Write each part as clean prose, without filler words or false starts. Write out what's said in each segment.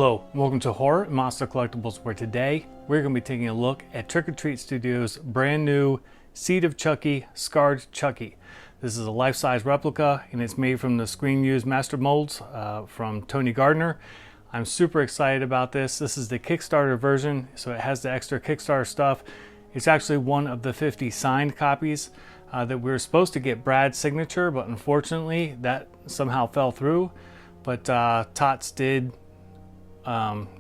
Hello, welcome to Horror and Monster Collectibles, where today we're going to be taking a look at Trick or Treat Studios' brand new Seed of Chucky, Scarred Chucky. This is a life-size replica and it's made from the screen-used master molds from Tony Gardner. I'm super excited about this. This is the Kickstarter version, so it has the extra Kickstarter stuff. It's actually one of the 50 signed copies that we were supposed to get Brad's signature, but unfortunately that somehow fell through. But Tots did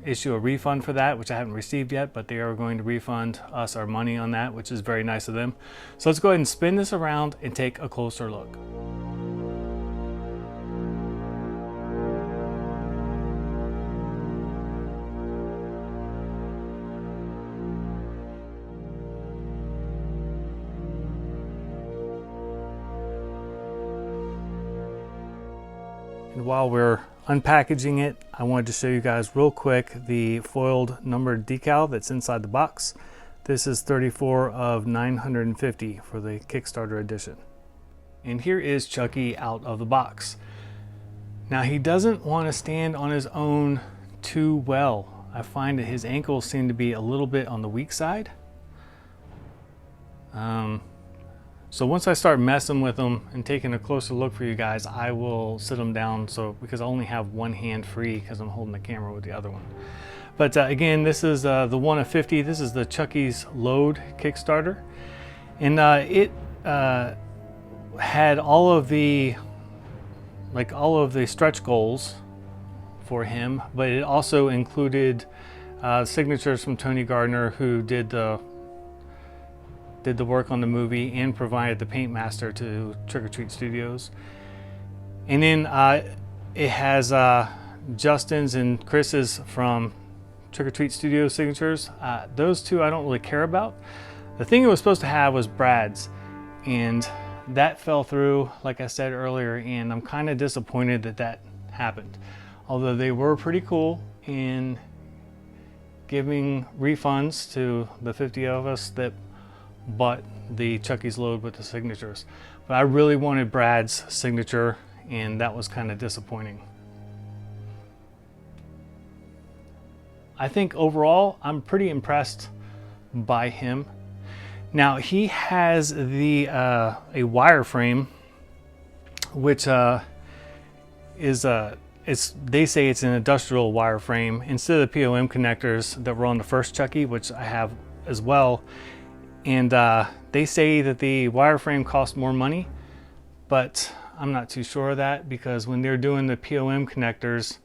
issue a refund for that, which I haven't received yet, but they are going to refund us our money on that, which is very nice of them. So let's go ahead and spin this around and take a closer look. And while we're unpackaging it, I wanted to show you guys real quick the foiled numbered decal that's inside the box. This is 34 of 950 for the Kickstarter edition. And here is Chucky out of the box. Now, he doesn't want to stand on his own too well. I find that his ankles seem to be a little bit on the weak side. So once I start messing with them and taking a closer look for you guys, I will sit them down, because I only have one hand free because I'm holding the camera with the other one. But again, this is the one of 50. This is the Chucky's Load Kickstarter. And it had all of the stretch goals for him, but it also included signatures from Tony Gardner, who did the work on the movie and provided the paint master to Trick or Treat Studios. And then it has Justin's and Chris's from Trick or Treat Studios signatures. Those two I don't really care about. The thing it was supposed to have was Brad's, and that fell through, like I said earlier, and I'm kind of disappointed that that happened. Although they were pretty cool in giving refunds to the 50 of us that bought the Chucky's Load with the signatures. But I really wanted Brad's signature, and that was kind of disappointing. I think overall I'm pretty impressed by him. Now, he has the a wireframe, which they say it's an industrial wireframe instead of the POM connectors that were on the first Chucky, which I have as well. And they say that the wireframe costs more money, but I'm not too sure of that, because when they're doing the POM connectors,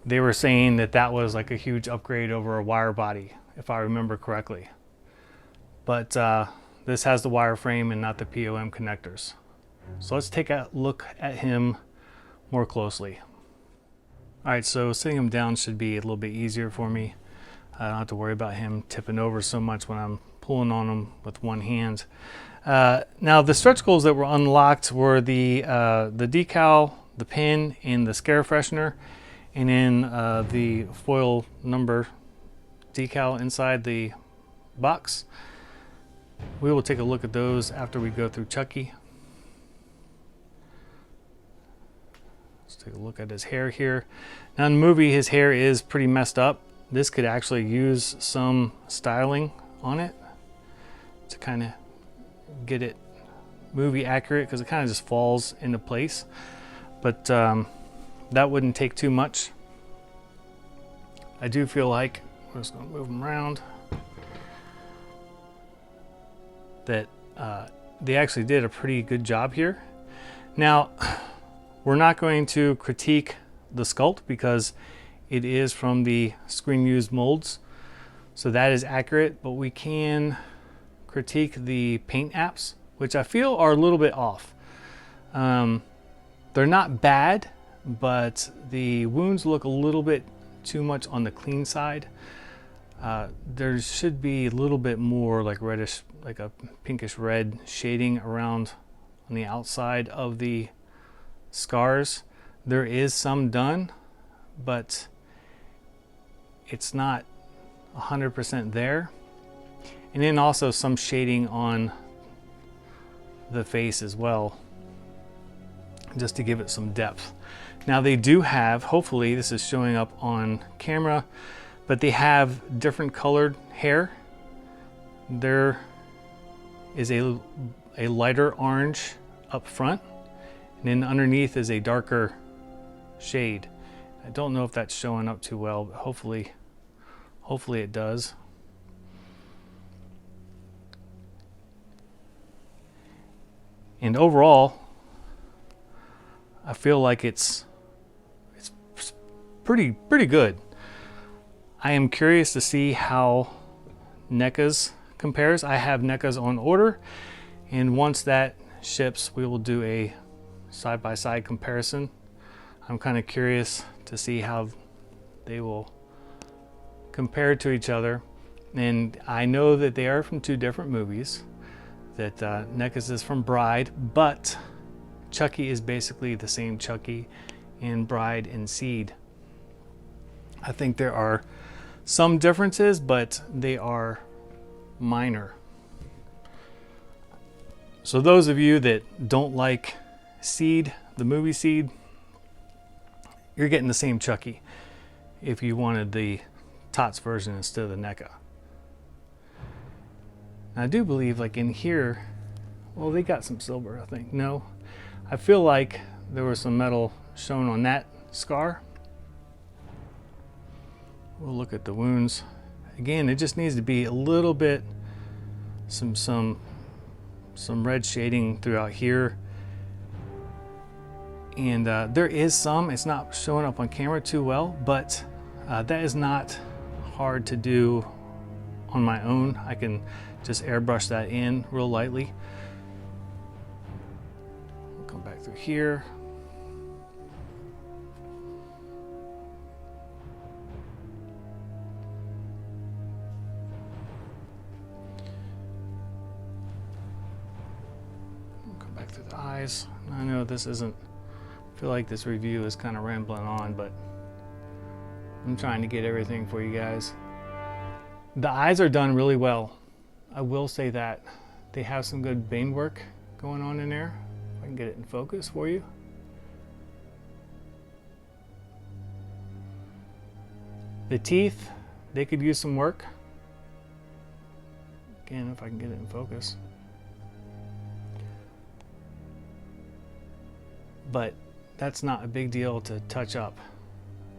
they were saying that that was like a huge upgrade over a wire body, if I remember correctly. But this has the wireframe and not the POM connectors. So let's take a look at him more closely. All right, so sitting him down should be a little bit easier for me. I don't have to worry about him tipping over so much when I'm pulling on them with one hand. Now, the stretch goals that were unlocked were the decal, the pin, and the scare freshener, and then the foil number decal inside the box. We will take a look at those after we go through Chucky. Let's take a look at his hair here. Now, in the movie, his hair is pretty messed up. This could actually use some styling on it to kind of get it movie accurate, because it kind of just falls into place. But that wouldn't take too much. I do feel like, we're just going to move them around, that they actually did a pretty good job here. Now, we're not going to critique the sculpt because it is from the screen used molds, so that is accurate, but we can critique the paint apps, which I feel are a little bit off. They're not bad, but the wounds look a little bit too much on the clean side. There should be a little bit more like reddish, like a pinkish red shading around on the outside of the scars. There is some done, but it's not 100% there. And then also some shading on the face as well. just to give it some depth. Now they do have, hopefully this is showing up on camera, but they have different colored hair. There is a lighter orange up front, and then underneath is a darker shade. I don't know if that's showing up too well, but hopefully it does. And overall, I feel like it's pretty good. I am curious to see how NECA's compares. I have NECA's on order, and once that ships, we will do a side-by-side comparison. I'm kind of curious to see how they will compare to each other. And I know that they are from two different movies, that NECA's is from Bride, but Chucky is basically the same Chucky in Bride and Seed. I think there are some differences, but they are minor. So those of you that don't like Seed, the movie Seed, you're getting the same Chucky if you wanted the TOTS version instead of the NECA. I do believe, like in here, well, they got some silver, I think. No, I feel like there was some metal shown on that scar. We'll look at the wounds. Again, it just needs to be a little bit, some red shading throughout here. And there is some, it's not showing up on camera too well, but that is not hard to do on my own. I can just airbrush that in real lightly. We'll come back through here. We'll come back through the eyes. I know this isn't, I feel like this review is kind of rambling on, but I'm trying to get everything for you guys. The eyes are done really well. I will say that. They have some good vein work going on in there. If I can get it in focus for you. The teeth, they could use some work. Again, if I can get it in focus. But that's not a big deal to touch up.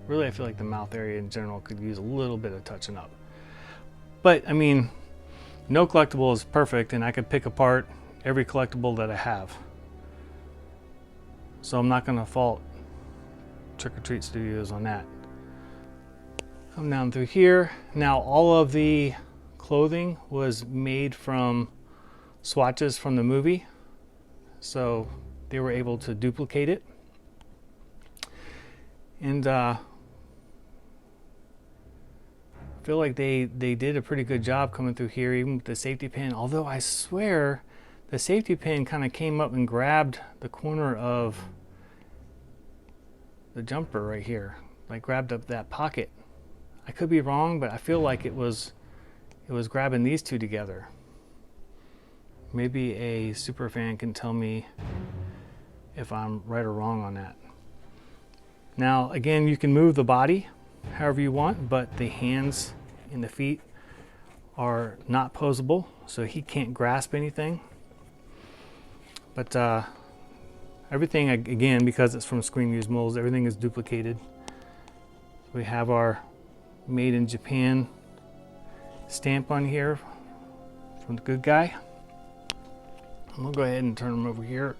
Really, I feel like the mouth area in general could use a little bit of touching up. But, I mean, no collectible is perfect, and I could pick apart every collectible that I have. So I'm not going to fault Trick or Treat Studios on that. Come down through here. Now, all of the clothing was made from swatches from the movie, so they were able to duplicate it. And I feel like they did a pretty good job coming through here, even with the safety pin. Although I swear the safety pin kind of came up and grabbed the corner of the jumper right here, like grabbed up that pocket. I could be wrong, but I feel like it was grabbing these two together. Maybe a super fan can tell me if I'm right or wrong on that. Now, again, you can move the body however you want, but the hands and the feet are not posable, so he can't grasp anything. But everything, again, because it's from Screen Used Molds, everything is duplicated. We have our Made in Japan stamp on here from the good guy. And we'll go ahead and turn them over here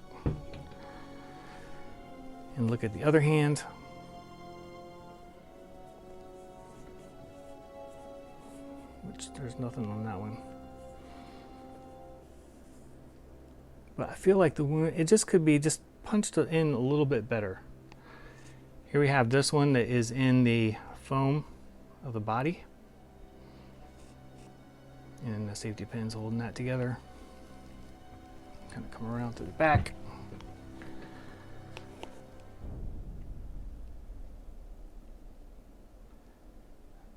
and look at the other hand. Which there's nothing on that one. But I feel like the wound, it just could be just punched in a little bit better. Here we have this one that is in the foam of the body. And the safety pin's holding that together. Kind of come around to the back.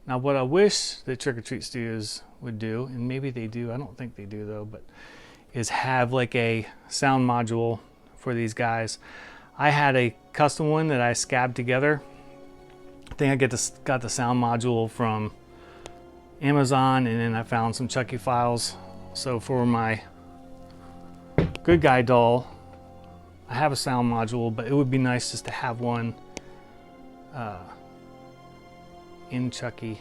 Now what I wish that Trick or Treat Studios would do, and maybe they do, I don't think they do though, but is have like a sound module for these guys. I had a custom one that I scabbed together. I think I got the sound module from Amazon, and then I found some Chucky files. So for my good guy doll, I have a sound module, but it would be nice just to have one in Chucky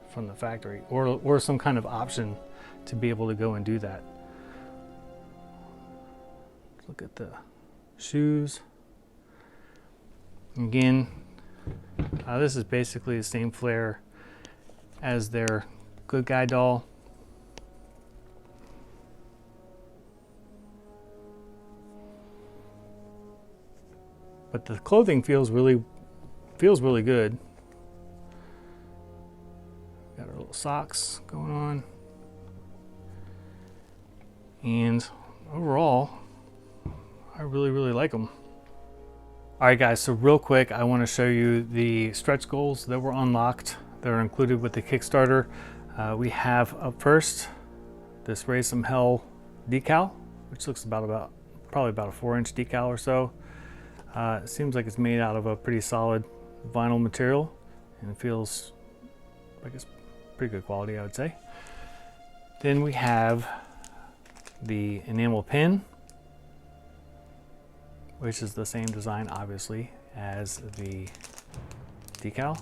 from the factory, or some kind of option to be able to go and do that. Look at the shoes. Again, this is basically the same flare as their good guy doll. But the clothing feels really good. Got our little socks going on. And overall, I really like them. All right guys, so real quick, I want to show you the stretch goals that were unlocked that are included with the Kickstarter. We have up first this Raise Some Hell decal, which looks probably about a 4-inch decal or so. It seems like it's made out of a pretty solid vinyl material, and it feels like it's pretty good quality, I would say. Then we have the enamel pin, which is the same design, obviously, as the decal.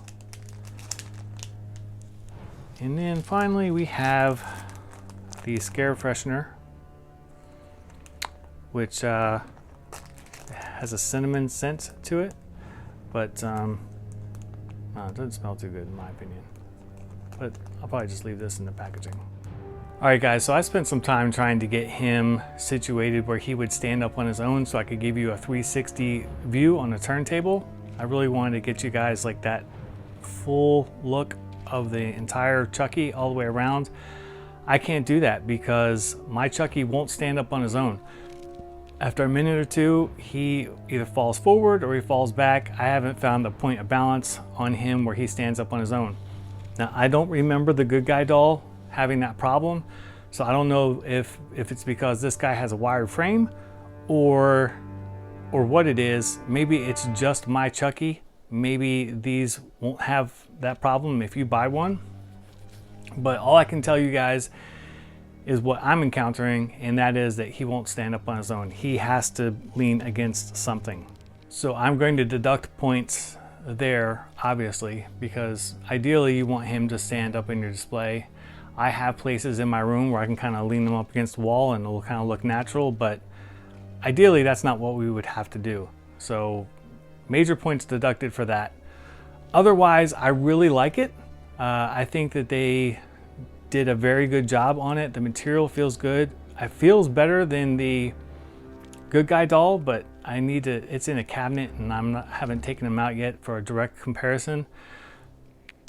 And then finally, we have the scare freshener, which has a cinnamon scent to it, but it doesn't smell too good in my opinion. But I'll probably just leave this in the packaging. All right guys, so I spent some time trying to get him situated where he would stand up on his own so I could give you a 360 view on the turntable. I really wanted to get you guys like that full look of the entire Chucky all the way around. I can't do that because my Chucky won't stand up on his own. After a minute or two, he either falls forward or he falls back. I haven't found the point of balance on him where he stands up on his own. Now, I don't remember the good guy doll having that problem, so I don't know if it's because this guy has a wired frame or what it is. Maybe it's just my Chucky. Maybe these won't have that problem if you buy one. But all I can tell you guys is what I'm encountering, and that is that he won't stand up on his own. He has to lean against something. So I'm going to deduct points there, obviously, because ideally you want him to stand up in your display. I have places in my room where I can kind of lean them up against the wall and it'll kind of look natural, but ideally that's not what we would have to do. So major points deducted for that. Otherwise, I really like it. I think that they did a very good job on it. The material feels good. It feels better than the good guy doll, but it's in a cabinet and haven't taken them out yet for a direct comparison.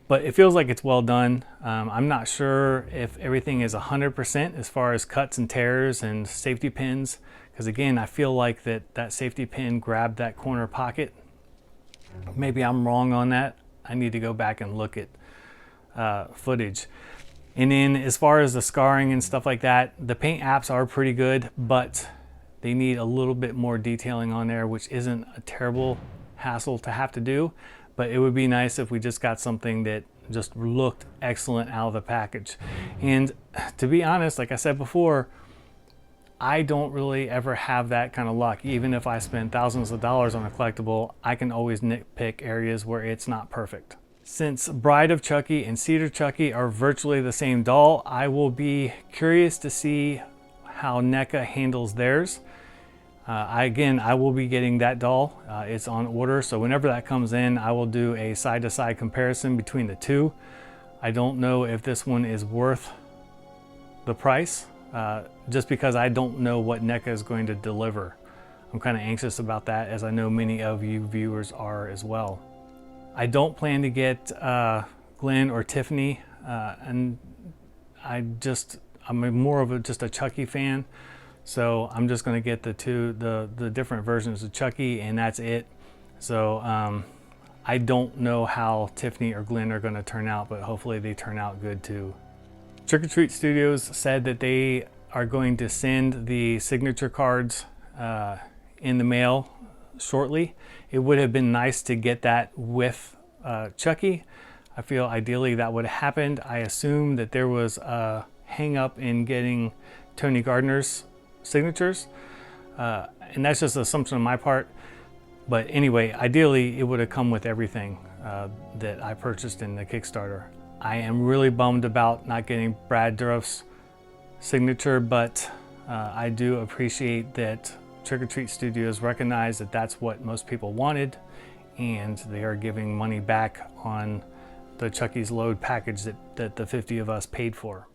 But it feels like it's well done. I'm not sure if everything is 100% as far as cuts and tears and safety pins, because again, I feel like that safety pin grabbed that corner pocket. Maybe I'm wrong on that. I need to go back and look at footage. And then as far as the scarring and stuff like that, the paint apps are pretty good, but they need a little bit more detailing on there, which isn't a terrible hassle to have to do. But it would be nice if we just got something that just looked excellent out of the package. And to be honest, like I said before, I don't really ever have that kind of luck. Even if I spend thousands of dollars on a collectible, I can always nitpick areas where it's not perfect. Since Bride of Chucky and Seed of Chucky are virtually the same doll, I will be curious to see how NECA handles theirs. I will be getting that doll. It's on order, so whenever that comes in, I will do a side-to-side comparison between the two. I don't know if this one is worth the price, just because I don't know what NECA is going to deliver. I'm kind of anxious about that, as I know many of you viewers are as well. I don't plan to get Glenn or Tiffany, and I'm more of just a Chucky fan. So I'm just going to get the different versions of Chucky, and that's it. So I don't know how Tiffany or Glenn are going to turn out, but hopefully they turn out good too. Trick or Treat Studios said that they are going to send the signature cards in the mail shortly. It would have been nice to get that with Chucky. I feel ideally that would have happened. I assume that there was a hang up in getting Tony Gardner's signatures, and that's just an assumption on my part. But anyway, ideally it would have come with everything that I purchased in the Kickstarter. I am really bummed about not getting Brad Dourif's signature, but I do appreciate that Trick or Treat Studios recognize that that's what most people wanted, and they are giving money back on the Chucky's Load package that the 50 of us paid for.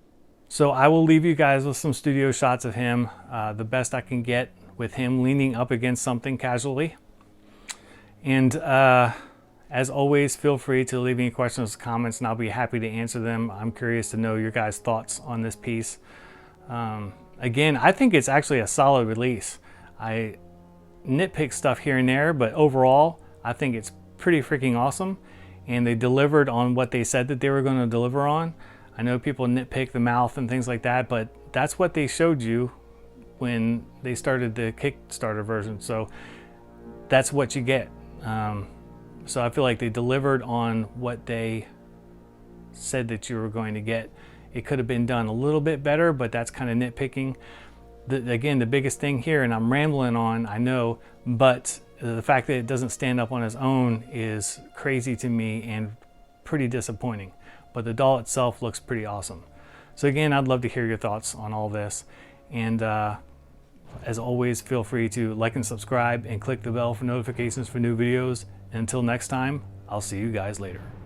So I will leave you guys with some studio shots of him, the best I can get with him leaning up against something casually. And as always, feel free to leave any questions or comments and I'll be happy to answer them. I'm curious to know your guys' thoughts on this piece. Again, I think it's actually a solid release. I nitpick stuff here and there, but overall, I think it's pretty freaking awesome. And they delivered on what they said that they were going to deliver on. I know people nitpick the mouth and things like that, but that's what they showed you when they started the Kickstarter version. So that's what you get. So I feel like they delivered on what they said that you were going to get. It could have been done a little bit better, but that's kind of nitpicking. Again, the biggest thing here, and I'm rambling on, I know, but the fact that it doesn't stand up on its own is crazy to me and pretty disappointing. But the doll itself looks pretty awesome. So again, I'd love to hear your thoughts on all this. And as always, feel free to like and subscribe and click the bell for notifications for new videos. Until next time, I'll see you guys later.